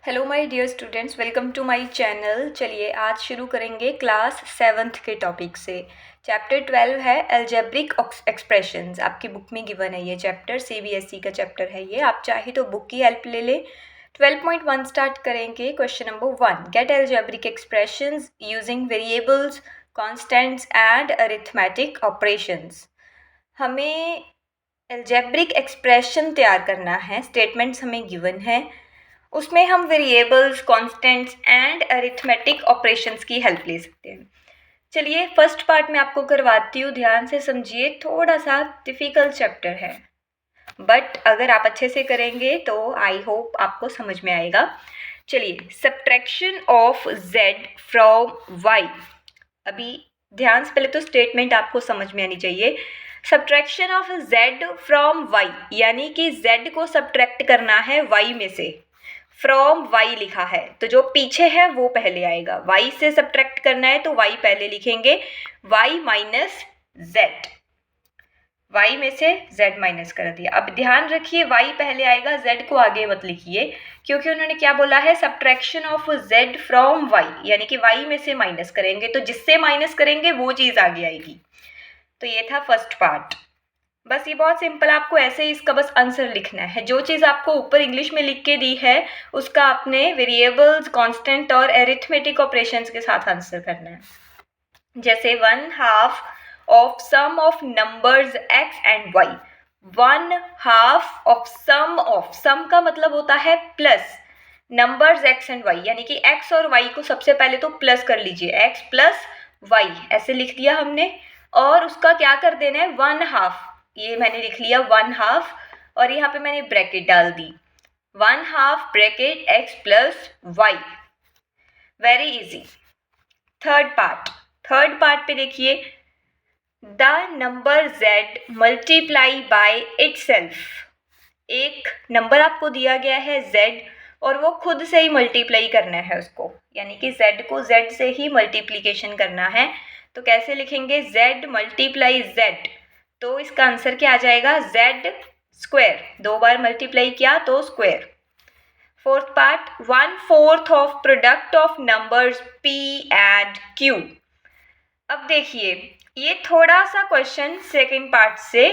Hello my dear students, welcome to my channel. चलिए आज शुरू करेंगे क्लास 7th के टॉपिक से। चैप्टर 12 है अलजेब्रिक एक्सप्रेशंस। आपकी बुक में गिवन है ये चैप्टर, सीबीएसई का चैप्टर है ये। आप चाहे तो बुक की हेल्प ले लें। 12.1 स्टार्ट करेंगे। Question number 1, get algebraic expressions using variables, constants and arithmetic operations. हमें अलजेब्रिक एक्सप्रेशन तैयार करना है। स्टेटमेंट्स हमें गिवन है, उसमें हम variables, constants and arithmetic operations की हेल्प ले सकते हैं। चलिए फर्स्ट पार्ट में आपको करवाती हूँ, ध्यान से समझिए। थोड़ा सा डिफ़िकल्ट चैप्टर है, बट अगर आप अच्छे से करेंगे तो आई होप आपको समझ में आएगा। चलिए, subtraction of z from y। अभी ध्यान से पहले तो स्टेटमेंट आपको समझ में आनी चाहिए। Subtraction of z from y, यानी कि z को सब्ट्रैक्ट करना है y में से। फ्रॉम y लिखा है तो जो पीछे है वो पहले आएगा। y से सब्ट्रैक्ट करना है तो y पहले लिखेंगे, y माइनस z। y में से z माइनस कर दिया। अब ध्यान रखिए, y पहले आएगा, z को आगे मत लिखिए, क्योंकि उन्होंने क्या बोला है, subtraction of z from y, यानी कि y में से माइनस करेंगे, तो जिससे माइनस करेंगे वो चीज़ आगे आएगी। तो ये था फर्स्ट पार्ट। बस ये बहुत सिंपल, आपको ऐसे ही इसका बस आंसर लिखना है। जो चीज़ आपको ऊपर इंग्लिश में लिख के दी है उसका आपने वेरिएबल्स, कांस्टेंट और अरिथमेटिक ऑपरेशंस के साथ आंसर करना है। जैसे 1/2 of sum of numbers x and y। 1/2 of sum का मतलब होता है plus numbers x and y, यानी कि x और y को सबसे पहले तो प्लस कर लीजिए, x प्लस y ऐसे लिख दिया हमने। और उसका क्या कर देना है, 1/2, ये मैंने लिख लिया 1/2, और यहाँ पे मैंने ब्रैकेट डाल दी, 1/2 bracket x plus y। Very easy. Third part पे देखिए, the number z multiply by itself. एक नंबर आपको दिया गया है z, और वो खुद से ही मल्टीप्लाई करना है उसको, यानी कि z को z से ही मल्टीप्लिकेशन करना है। तो कैसे लिखेंगे, z मल्टीप्लाई z, तो इसका आंसर क्या आ जाएगा, z स्क्वायर। 2 बार मल्टीप्लाई किया तो square. Fourth part, 1/4 of product of numbers p and q। अब देखिए, ये थोड़ा सा क्वेश्चन सेकंड पार्ट से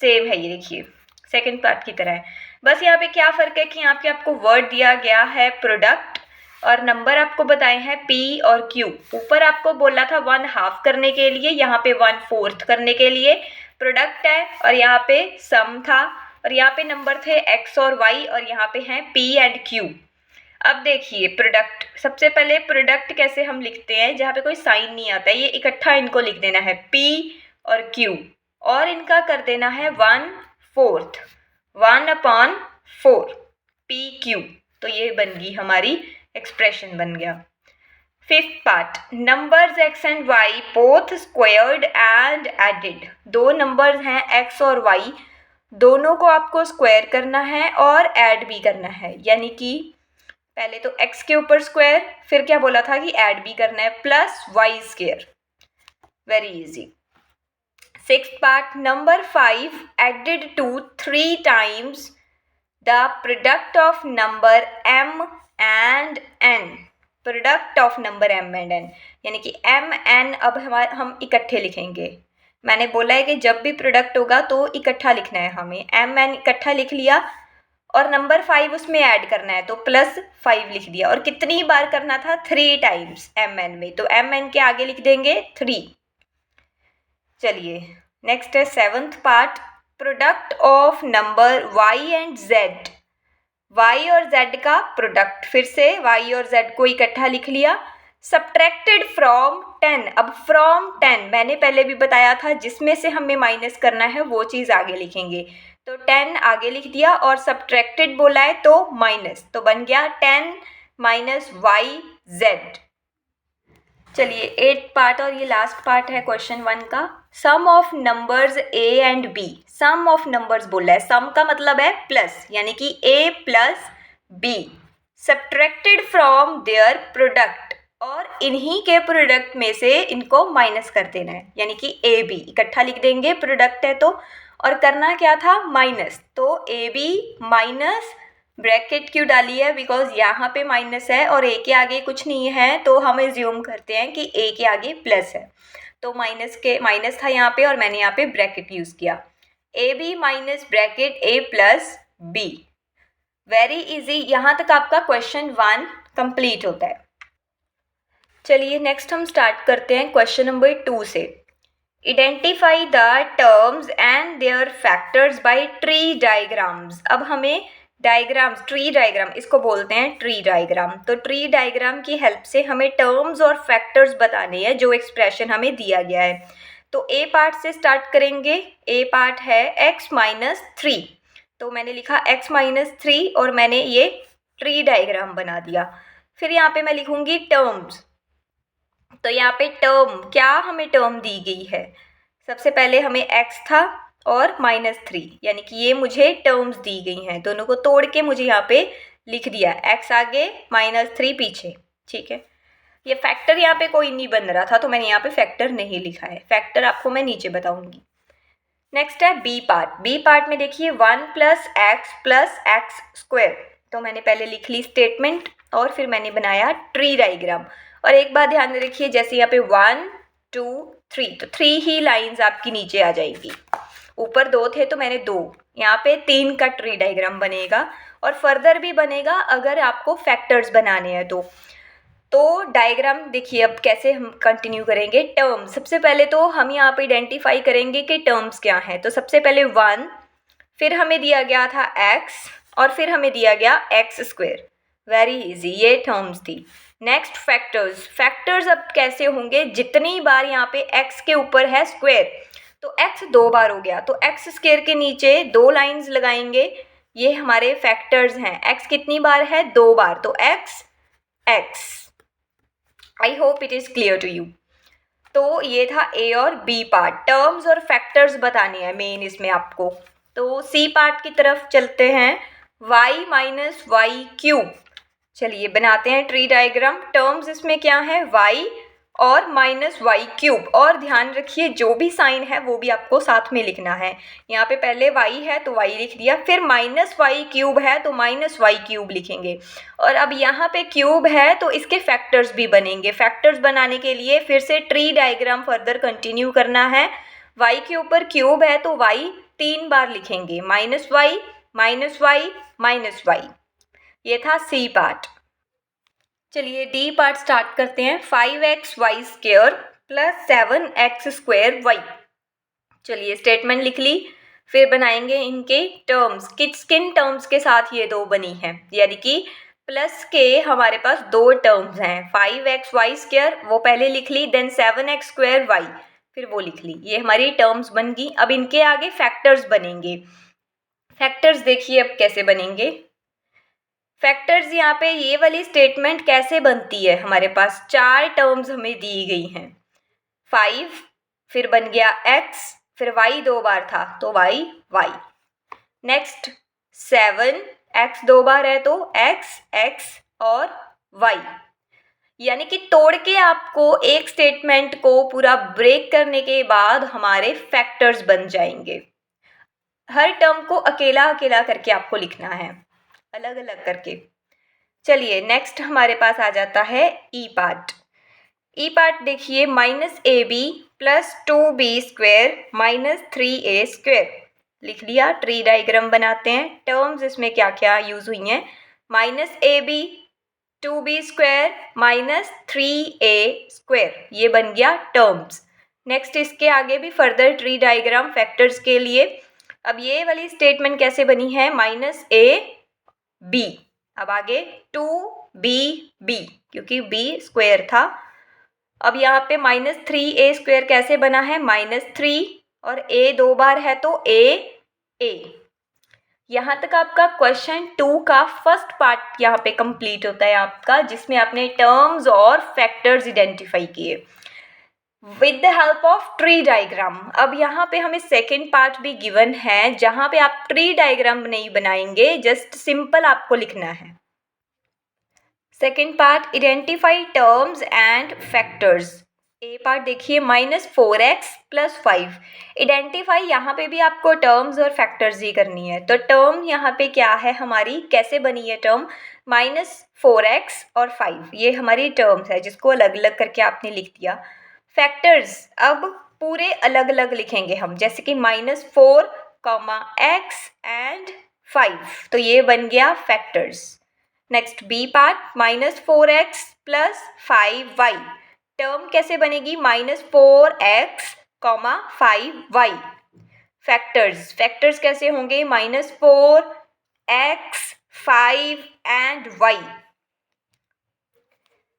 सेम है, ये देखिए सेकंड पार्ट की तरह है। बस यहाँ पे क्या फ़र्क है कि यहाँ पे आपको वर्ड दिया गया है प्रोडक्ट, और नंबर आपको बताए हैं p और q। ऊपर आपको बोला था 1/2 करने के लिए, यहाँ पे 1/4 करने के लिए प्रोडक्ट है, और यहाँ पे सम था, और यहाँ पे नंबर थे x और y, और यहाँ पे हैं p एंड q। अब देखिए प्रोडक्ट, सबसे पहले प्रोडक्ट कैसे हम लिखते हैं, जहाँ पे कोई साइन नहीं आता है, ये इकट्ठा इनको लिख देना है p और q, और इनका कर देना है 1/4, 1/4 pq। तो ये बन गई हमारी एक्सप्रेशन, बन गया। Fifth part, numbers x and y both squared and added. 2 numbers हैं x और y, दोनों को आपको स्क्वायर करना है और ऐड भी करना है, यानी कि पहले तो x के ऊपर स्क्वायर, फिर क्या बोला था कि ऐड भी करना है, plus y square. Very easy. Sixth part, number 5 added to 3 times the product of number m and n। Product of number m and n, यानी कि m n अब हम इकट्ठे लिखेंगे। मैंने बोला है कि जब भी प्रोडक्ट होगा तो इकट्ठा लिखना है हमें। m n इकट्ठा लिख लिया, और नंबर 5 उसमें ऐड करना है, तो +5 लिख दिया। और कितनी बार करना था, 3 टाइम्स एम एन में, तो एम एन के आगे लिख देंगे 3। चलिए नेक्स्ट है 7th part, product of number y and z। y और z का प्रोडक्ट, फिर से y और z को इकट्ठा लिख लिया। Subtracted from 10। अब फ्रॉम 10 मैंने पहले भी बताया था, जिसमें से हमें माइनस करना है वो चीज़ आगे लिखेंगे, तो 10 आगे लिख दिया, और सब्ट्रैक्टेड बोला है तो माइनस, तो बन गया 10 माइनस YZ। चलिए 8th पार्ट, और ये लास्ट पार्ट है क्वेश्चन 1 का। Sum of numbers A and B। Sum of numbers बोला है, सम का मतलब है प्लस, यानी कि A plus B, subtracted from their product, और इन्हीं के प्रोडक्ट में से इनको माइनस कर देना है, यानी कि AB इकट्ठा लिख देंगे, प्रोडक्ट है तो, और करना क्या था, माइनस, तो AB माइनस ब्रैकेट क्यों डाली है? बिकॉज यहाँ पे माइनस है और ए के आगे कुछ नहीं है, तो हम एज्यूम करते हैं कि ए के आगे प्लस है। तो माइनस था यहाँ पे और मैंने यहाँ पे ब्रैकेट यूज़ किया। A b minus bracket a plus b. Very easy. यहाँ तक आपका क्वेश्चन 1 कंप्लीट होता है। चलिए नेक्स्ट हम स्टार्ट करते हैं क्वेश्चन नंबर 2 से। Identify the terms and their factors by tree diagrams. अब हमें डायग्राम्स, ट्री डायग्राम इसको बोलते हैं, ट्री डायग्राम। तो ट्री डायग्राम की हेल्प से हमें टर्म्स और फैक्टर्स बताने हैं जो एक्सप्रेशन हमें दिया गया है। तो ए पार्ट से स्टार्ट करेंगे। ए पार्ट है x माइनस 3। तो मैंने लिखा x माइनस 3 और मैंने ये ट्री डायग्राम बना दिया। फिर यहाँ पे मैं लिखूंगी टर्म्स। तो यहाँ पे टर्म, क्या हमें टर्म दी गई है? सबसे पहले हमें x था और -3, यानी कि ये मुझे टर्म्स दी गई हैं। दोनों को तोड़ के मुझे यहाँ पे लिख दिया, x आगे -3 पीछे। ठीक है, ये फैक्टर यहाँ पे कोई नहीं बन रहा था तो मैंने यहाँ पे फैक्टर नहीं लिखा है। फैक्टर आपको मैं नीचे बताऊंगी। नेक्स्ट है बी पार्ट। बी पार्ट में देखिए 1 + x स्क्वायर। तो मैंने पहले लिख ली स्टेटमेंट और फिर मैंने बनाया ट्री डायग्राम। और एक बात ध्यान में रखिए, जैसे यहाँ पे 1 2 3, तो 3 ही लाइंस आपकी नीचे आ जाएगी। ऊपर 2 थे तो मैंने 2, यहाँ पे 3 का ट्री डायग्राम बनेगा और फर्दर भी बनेगा अगर आपको फैक्टर्स बनाने हैं तो डायग्राम देखिए अब कैसे हम कंटिन्यू करेंगे। टर्म्स, सबसे पहले तो हम यहाँ पे आइडेंटिफाई करेंगे कि टर्म्स क्या हैं। तो सबसे पहले 1, फिर हमें दिया गया था x और फिर हमें दिया गया x स्क्वायर। वेरी इजी, ये टर्म्स थी। Next factors. फैक्टर्स अब कैसे होंगे? जितनी बार यहाँ पे x के ऊपर है स्क्वायर तो x 2 बार हो गया, तो x स्क्वायर के नीचे 2 लाइंस लगाएंगे। ये हमारे फैक्टर्स हैं। x कितनी बार है? 2 बार, तो x। I hope it is clear to you. तो ये था ए और बी पार्ट। टर्म्स और फैक्टर्स बताने हैं मेन इसमें आपको। तो सी पार्ट की तरफ चलते हैं। y minus y cube. चलिए बनाते हैं ट्री डायग्राम। टर्म्स इसमें क्या है? y और माइनस वाई क्यूब। और ध्यान रखिए जो भी साइन है वो भी आपको साथ में लिखना है। यहाँ पे पहले y है तो y लिख दिया, फिर माइनस वाई क्यूब है तो माइनस वाई क्यूब लिखेंगे। और अब यहाँ पे क्यूब है तो इसके फैक्टर्स भी बनेंगे। फैक्टर्स बनाने के लिए फिर से ट्री डायग्राम फर्दर कंटिन्यू करना है। y के ऊपर क्यूब है तो y 3 बार लिखेंगे, minus y minus y minus y. ये था सी पार्ट। चलिए डी पार्ट स्टार्ट करते हैं। 5xy square plus 7x square y. चलिए स्टेटमेंट लिख ली, फिर बनाएंगे इनके टर्म्स। किन टर्म्स के साथ ये 2 बनी हैं? यानी कि प्लस के हमारे पास 2 टर्म्स हैं। 5xy स्क्वायर वो पहले लिख ली, देन 7x स्क्वायर वाई फिर वो लिख ली। ये हमारी टर्म्स बन गई। अब इनके आगे फैक्टर्स बनेंगे। फैक्टर्स देखिए अब कैसे बनेंगे। फैक्टर्स यहाँ पे ये वाली स्टेटमेंट कैसे बनती है? हमारे पास 4 टर्म्स हमें दी गई हैं। 5, फिर बन गया x, फिर y 2 बार था तो y y। नेक्स्ट 7, x 2 बार है तो x और y। यानी कि तोड़ के आपको एक स्टेटमेंट को पूरा ब्रेक करने के बाद हमारे फैक्टर्स बन जाएंगे। हर टर्म को अकेला अकेला करके आपको लिखना है, अलग अलग करके। चलिए नेक्स्ट हमारे पास आ जाता है ई पार्ट। ई पार्ट देखिए -ab plus 2b square minus 3a square लिख लिया। ट्री डायग्राम बनाते हैं। टर्म्स इसमें क्या क्या यूज़ हुई हैं? -ab 2b square minus 3a square, ये बन गया टर्म्स। नेक्स्ट इसके आगे भी फर्दर ट्री डायग्राम फैक्टर्स के लिए। अब ये वाली स्टेटमेंट कैसे बनी है? -ab, अब आगे 2bb क्योंकि b स्क्वायर था। अब यहाँ पे -3a स्क्वायर कैसे बना है? -3 और a 2 बार है तो a। यहाँ तक आपका क्वेश्चन 2 का फर्स्ट पार्ट यहाँ पे कंप्लीट होता है आपका, जिसमें आपने टर्म्स और फैक्टर्स आइडेंटिफाई किए with the help of tree diagram. अब यहाँ पे हमें सेकेंड पार्ट भी गिवन है जहाँ पे आप ट्री डायग्राम नहीं बनाएंगे, जस्ट सिंपल आपको लिखना है। Second part, identify terms and factors. A part देखिए -4x+5। आइडेंटिफाई, यहाँ पे भी आपको टर्म्स और फैक्टर्स ही करनी है। तो टर्म यहाँ पे क्या है हमारी, कैसे बनी है टर्म, -4x और 5, ये हमारी टर्म्स है जिसको अलग अलग करके आपने लिख दिया। फैक्टर्स अब पूरे अलग अलग लिखेंगे हम, जैसे कि -4, x एंड 5, तो ये बन गया factors. Next b part -4x + 5y, term कैसे बनेगी, -4x, 5y। फैक्टर्स कैसे होंगे, -4x, 5 and y।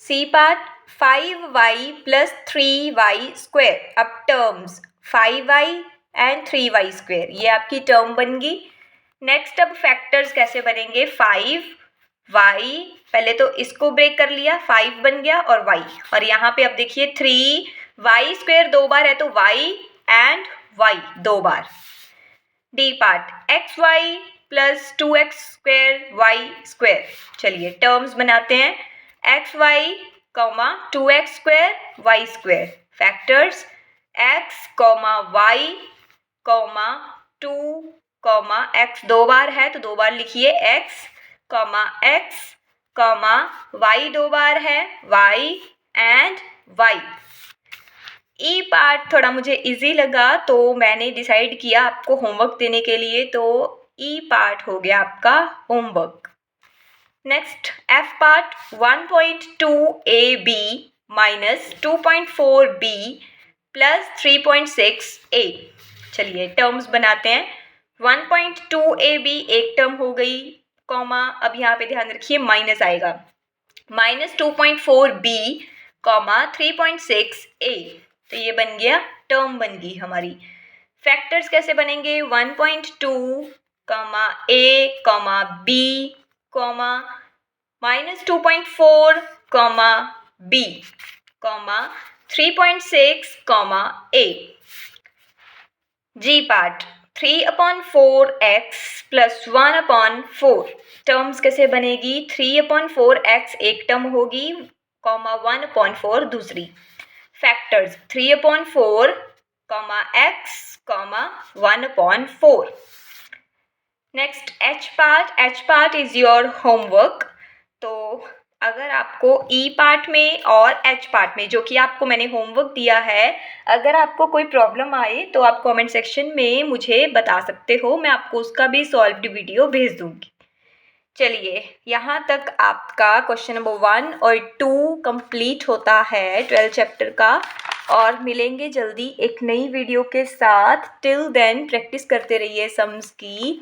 C part 5y + 3y², अब टर्म्स 5y एंड 3y², ये आपकी टर्म बन गई। नेक्स्ट अब फैक्टर्स कैसे बनेंगे, 5y, पहले तो इसको ब्रेक कर लिया, 5 बन गया और y, और यहाँ पे अब देखिए 3y² 2 बार है तो y and y 2 bar. D part xy + 2x² y², चलिए टर्म्स बनाते हैं, xy, 2x² y²। Factors x, y, 2, x 2 बार है तो 2 बार लिखिए x, y 2 बार है y and y। E part थोड़ा मुझे इजी लगा तो मैंने डिसाइड किया आपको होमवर्क देने के लिए, तो ई पार्ट हो गया आपका homework. Next F part 1.2ab - 2.4b + 3.6a, चलिए टर्म्स बनाते हैं। 1.2ab एक टर्म हो गई, कॉमा, अब यहाँ पे ध्यान रखिए माइनस आएगा, -2.4b, 3.6a, तो ये बन गया टर्म, बन गई हमारी। फैक्टर्स कैसे बनेंगे, 1.2, a, b, -2.4, b, 3.6, a। G part 3/4x + 1/4, terms कैसे बनेगी, 3/4x एक टर्म होगी, 1/4 दूसरी। Factors 3/4, x, 1/4। Next h part is your homework. तो अगर आपको ई पार्ट में और एच पार्ट में, जो कि आपको मैंने होमवर्क दिया है, अगर आपको कोई प्रॉब्लम आए तो आप कमेंट सेक्शन में मुझे बता सकते हो, मैं आपको उसका भी सॉल्व्ड वीडियो भेज दूंगी। चलिए यहाँ तक आपका क्वेश्चन नंबर 1 और 2 कंप्लीट होता है 12 चैप्टर का, और मिलेंगे जल्दी एक नई वीडियो के साथ। टिल देन प्रैक्टिस करते रहिए सम्स की,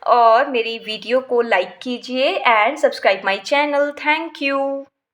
और मेरी वीडियो को लाइक कीजिए and subscribe my channel. Thank you.